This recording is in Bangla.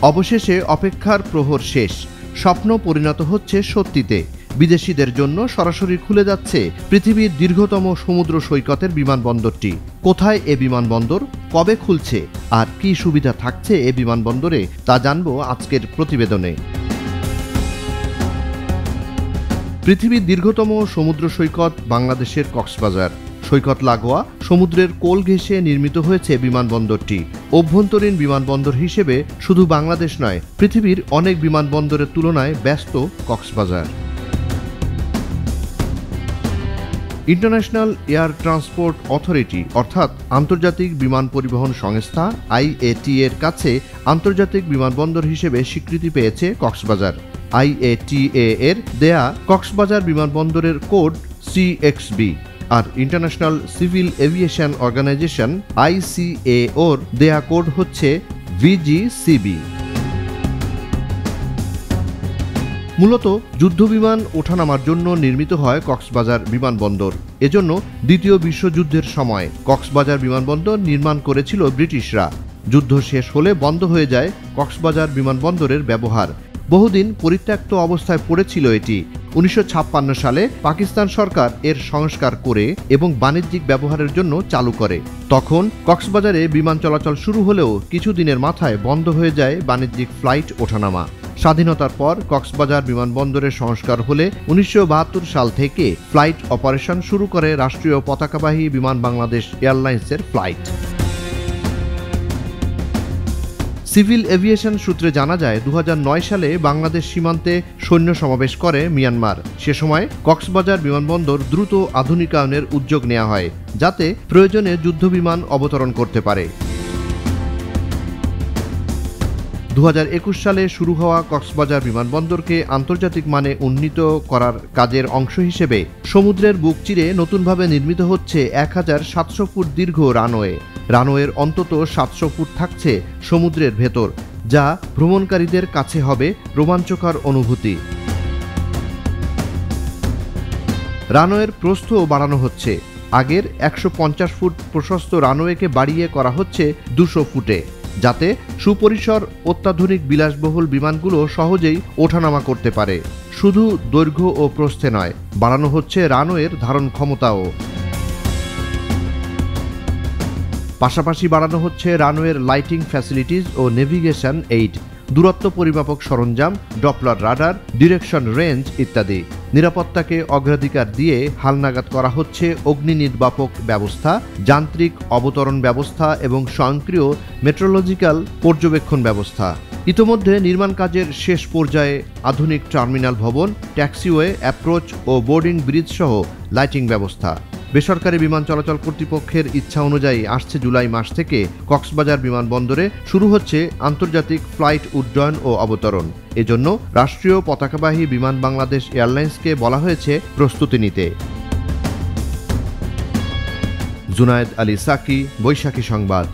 অবশেষে অপেক্ষার প্রহর শেষ। স্বপ্ন পরিণত হচ্ছে সত্যিতে। বিদেশিদের জন্য সরাসরি খুলে যাচ্ছে পৃথিবীর দীর্ঘতম সমুদ্র সৈকতের বিমানবন্দরটি। কোথায় এ বিমানবন্দর, কবে খুলছে আর কী সুবিধা থাকছে এ বিমানবন্দরে, তা জানব আজকের প্রতিবেদনে। পৃথিবীর দীর্ঘতম সমুদ্র সৈকত বাংলাদেশের কক্সবাজার। সৈকত লাগোয়া সমুদ্রের কোল ঘেঁষে নির্মিত হয়েছে বিমানবন্দরটি। অভ্যন্তরীণ বিমানবন্দর হিসেবে শুধু বাংলাদেশ নয়, পৃথিবীর অনেক বিমানবন্দরের তুলনায় ব্যস্ত Cox's Bazar. International air transport authority অর্থাৎ আন্তর্জাতিক বিমান পরিবহন সংস্থা IATA এর কাছে আন্তর্জাতিক বিমানবন্দর হিসেবে স্বীকৃতি পেয়েছে কক্সবাজার। IATA এর দেয়া কক্সবাজার বিমানবন্দরের কোড CXB আর ইন্টারন্যাশনাল সিভিল এভিয়েশন অর্গানাইজেশন ICAO-র দেয়া কোড হচ্ছে VGCB। মূলত যুদ্ধবিমান ওঠানামার জন্য নির্মিত হয় কক্সবাজার বিমানবন্দর। এজন্য দ্বিতীয় বিশ্বযুদ্ধের সময় কক্সবাজার বিমানবন্দর নির্মাণ করেছিল ব্রিটিশরা। যুদ্ধ শেষ হলে বন্ধ হয়ে যায় কক্সবাজার বিমানবন্দরের ব্যবহার। বহুদিন পরিত্যক্ত অবস্থায় পড়েছিল এটি। 1956 সালে পাকিস্তান সরকার এর সংস্কার করে এবং বাণিজ্যিক ব্যবহারের জন্য চালু করে। তখন কক্সবাজারে বিমান চলাচল শুরু হলেও কিছুদিনের মাথায় বন্ধ হয়ে যায় বাণিজ্যিক ফ্লাইট ওঠানামা। স্বাধীনতার পর কক্সবাজার বিমানবন্দরের সংস্কার হলে 1972 সাল থেকে ফ্লাইট অপারেশন শুরু করে রাষ্ট্রীয় পতাকাবাহী বিমান বাংলাদেশ এয়ারলাইন্সের ফ্লাইট। সিভিল এভিয়েশন সূত্রে জানা যায় 2009 সালে বাংলাদেশ সীমান্তে সৈন্য সমাবেশ করে মিয়ানমার। সে সময় কক্সবাজার বিমানবন্দর দ্রুত আধুনিকায়নের উদ্যোগ নেওয়া হয়, যাতে প্রয়োজনে যুদ্ধবিমান অবতরণ করতে পারে। 2021 সালে শুরু হওয়া কক্সবাজার বিমানবন্দরকে আন্তর্জাতিক মানে উন্নীত করার কাজের অংশ হিসেবে সমুদ্রের বুক চিরে নতুনভাবে নির্মিত হচ্ছে 1700 ফুট দীর্ঘ রানওয়ে। রানওয়ের অন্তত 700 ফুট থাকছে সমুদ্রের ভেতর, যা ভ্রমণকারীদের কাছে হবে রোমাঞ্চকর অনুভূতি। রানওয়ের প্রস্থ বাড়ানো হচ্ছে। আগের 150 ফুট প্রশস্ত রানওয়েকে বাড়িয়ে করা হচ্ছে 200 ফুটে, যাতে সুপরিসর অত্যাধুনিক বিলাসবহুল বিমানগুলো সহজেই ওঠানামা করতে পারে। শুধু দৈর্ঘ্য ও প্রস্থে নয়, বাড়ানো হচ্ছে রানওয়ের ধারণ ক্ষমতাও। পাশাপাশি বাড়ানো হচ্ছে রানওয়ের লাইটিং ফ্যাসিলিটিস ও নেভিগেশন এইড, দূরত্ব পরিমাপক সরঞ্জাম, ডপলার রাডার, ডিরেকশন রেঞ্জ ইত্যাদি। নিরাপত্তাকে অগ্রাধিকার দিয়ে হালনাগাদ করা হচ্ছে অগ্নি নির্বাপক ব্যবস্থা, যান্ত্রিক অবতরণ ব্যবস্থা এবং স্বয়ংক্রিয় মেট্রোলজিক্যাল পর্যবেক্ষণ ব্যবস্থা। ইতোমধ্যে নির্মাণ কাজের শেষ পর্যায়ে আধুনিক টার্মিনাল ভবন, ট্যাক্সিওয়ে, অ্যাপ্রোচ ও বোর্ডিং ব্রিজ সহ লাইটিং ব্যবস্থা। বেসরকারি বিমান চলাচল কর্তৃপক্ষের ইচ্ছা অনুযায়ী আসছে জুলাই মাস থেকে কক্সবাজার বিমানবন্দরে শুরু হচ্ছে আন্তর্জাতিক ফ্লাইট উড্ডয়ন ও অবতরণ। এজন্য রাষ্ট্রীয় পতাকাবাহী বিমান বাংলাদেশ এয়ারলাইন্সকে বলা হয়েছে প্রস্তুতি নিতে। জুনায়েদ আলী সাকি, বৈশাখী সংবাদ।